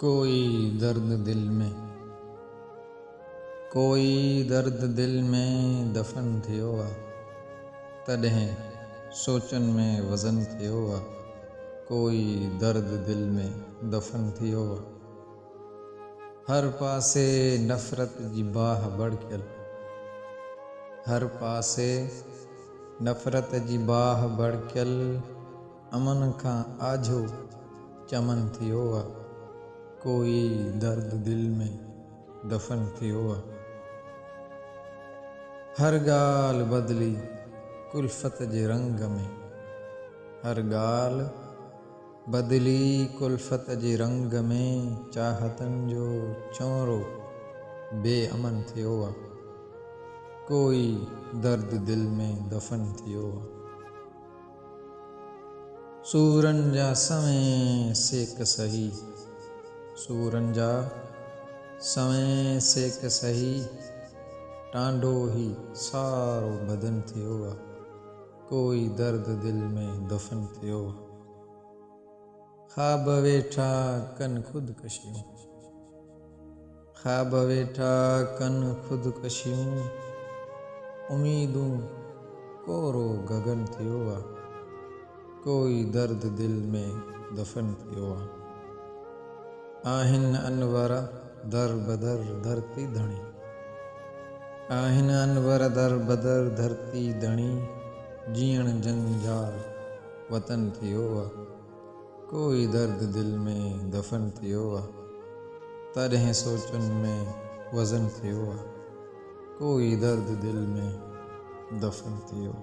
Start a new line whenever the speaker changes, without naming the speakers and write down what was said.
कोई दर्द दिल में, कोई दर्द दिल में दफ़न थियो आ, तॾहिं सोचन में वज़न थियो आ। कोई दर्द दिल में दफ़न थियो आ। हर पासे नफ़रत जी बाह भड़कियल, हर पासे नफ़रत जी बाह भड़कियल, अमन खां आझो चमन थियो आ। कोई दर्द दिल में दफ़न थियो आ। हर ॻाल्हि बदिली कुल्फ़त जे रंग में, हर ॻाल्हि बदिली कुल्फ़त जे रंग में, चाहतनि जो चौरो बेअमन थियो आ। कोई दर्द दिल में दफ़न थियो आ। सूरन जा सवें सेक सही, सूरन जा सवें सेक सही, टांडो ही सारो बदन थियो आ। कोई दर्द दिल में दफ़न थियो आ। ख्वाब वेठा कन ख़ुदकशियूं, ख्वाब वेठा कन ख़ुदकशियूं, उम्मीदूं कोरो गगन थियो आ। कोई दर्द दिल में दफ़न थियो आ। आहिन अनवर दर बदर धरती धणी, आहिन अनवर दर बदर धरती धणी, जीअण जंजाल वतन थियो आ। कोई दर्द दिल में दफ़न थियो आ, तॾहिं सोचन में वज़न थियो आ। कोई दर्द दिल में दफ़न थियो।